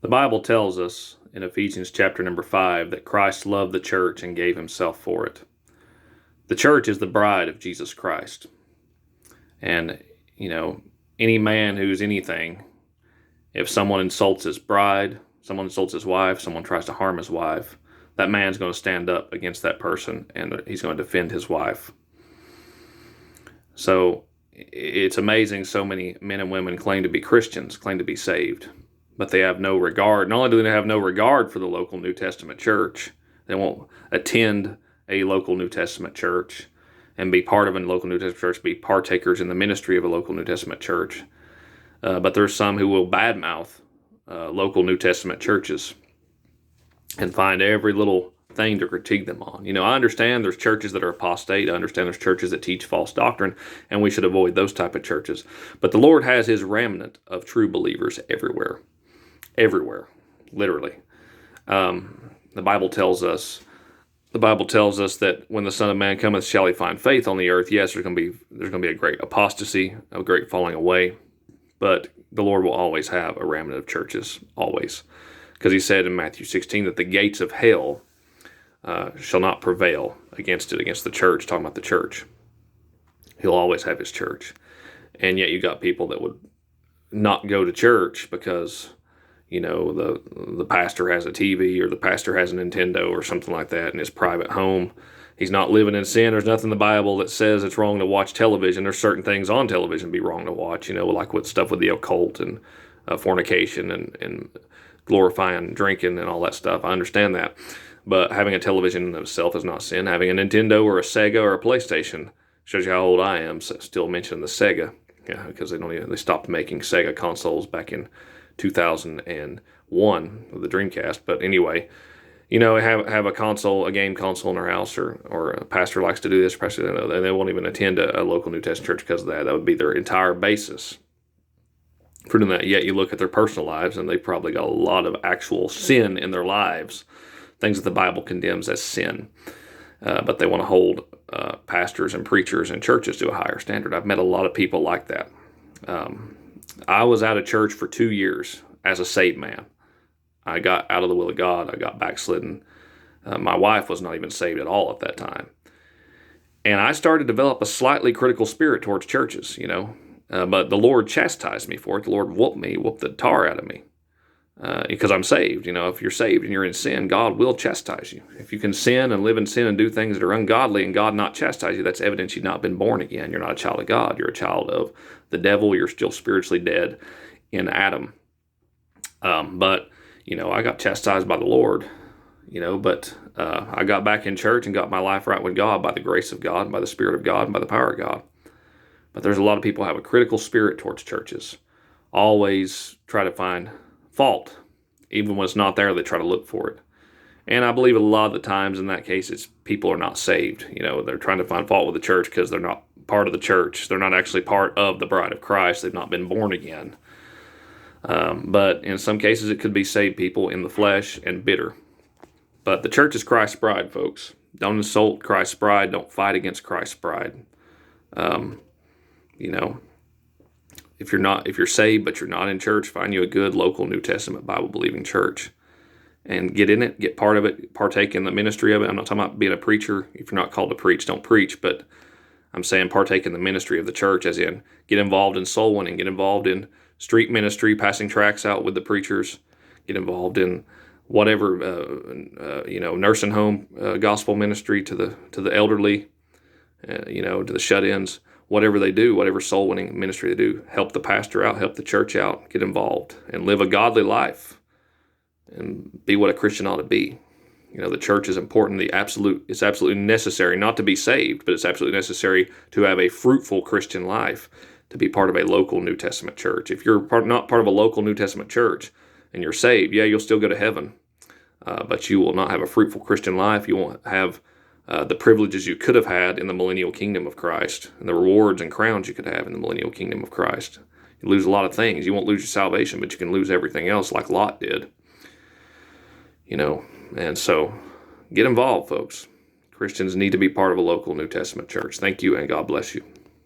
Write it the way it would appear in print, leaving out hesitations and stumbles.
The Bible tells us in Ephesians chapter number 5 that Christ loved the church and gave himself for it. The church is the bride of Jesus Christ. And, any man who's anything, if someone insults his bride, someone insults his wife, someone tries to harm his wife, that man's going to stand up against that person and he's going to defend his wife. So it's amazing so many men and women claim to be Christians, claim to be saved, but they have no regard. Not only do they have no regard for the local New Testament church, they won't attend a local New Testament church and be part of a local New Testament church, be partakers in the ministry of a local New Testament church. But there's some who will badmouth local New Testament churches and find every little thing to critique them on. I understand there's churches that are apostate. I understand there's churches that teach false doctrine, and we should avoid those type of churches. But the Lord has his remnant of true believers everywhere. Everywhere, literally. The Bible tells us that when the Son of Man cometh, shall he find faith on the earth? Yes, there's going to be a great apostasy, a great falling away, but the Lord will always have a remnant of churches, always, because he said in Matthew 16 that the gates of hell shall not prevail against the church. Talking about the church, he'll always have his church, and yet you got people that would not go to church because the pastor has a TV or the pastor has a Nintendo or something like that in his private home. He's not living in sin. There's nothing in the Bible that says it's wrong to watch television. There's certain things on television be wrong to watch, like with stuff with the occult and fornication and glorifying drinking and all that stuff. I understand that. But having a television in itself is not sin. Having a Nintendo or a Sega or a PlayStation shows you how old I am. Still mentioning the Sega, because they stopped making Sega consoles back in 2001 with the Dreamcast. But anyway, have a game console in their house, or a pastor likes to do this, and they won't even attend a local New Testament church because of that. That would be their entire basis for doing that. Yet you look at their personal lives, and they've probably got a lot of actual sin in their lives, things that the Bible condemns as sin. But they want to hold pastors and preachers and churches to a higher standard. I've met a lot of people like that. I was out of church for 2 years as a saved man. I got out of the will of God. I got backslidden. My wife was not even saved at all at that time. And I started to develop a slightly critical spirit towards churches, but the Lord chastised me for it. The Lord whooped the tar out of me. Because I'm saved. If you're saved and you're in sin, God will chastise you. If you can sin and live in sin and do things that are ungodly and God not chastise you, that's evidence you've not been born again. You're not a child of God. You're a child of the devil. You're still spiritually dead in Adam. But I got chastised by the Lord, but I got back in church and got my life right with God by the grace of God, by the Spirit of God, and by the power of God. But there's a lot of people who have a critical spirit towards churches. Always try to find fault. Even when it's not there, they try to look for it. And I believe a lot of the times in that case, it's people are not saved. They're trying to find fault with the church because they're not part of the church. They're not actually part of the bride of Christ. They've not been born again. But in some cases, it could be saved people in the flesh and bitter. But the church is Christ's bride, folks. Don't insult Christ's bride. Don't fight against Christ's bride. If you're saved but you're not in church, find you a good local New Testament Bible-believing church and get in it, get part of it, partake in the ministry of it. I'm not talking about being a preacher. If you're not called to preach, don't preach, but I'm saying partake in the ministry of the church, as in get involved in soul winning, get involved in street ministry, passing tracts out with the preachers, get involved in whatever, nursing home gospel ministry to the elderly, to the shut-ins. Whatever they do, whatever soul winning ministry they do, help the pastor out, help the church out, get involved, and live a godly life, and be what a Christian ought to be. The church is important. It's absolutely necessary not to be saved, but it's absolutely necessary to have a fruitful Christian life, to be part of a local New Testament church. If you're not part of a local New Testament church and you're saved, you'll still go to heaven, but you will not have a fruitful Christian life. You won't have the privileges you could have had in the millennial kingdom of Christ, and the rewards and crowns you could have in the millennial kingdom of Christ. You lose a lot of things. You won't lose your salvation, but you can lose everything else like Lot did. And so get involved, folks. Christians need to be part of a local New Testament church. Thank you, and God bless you.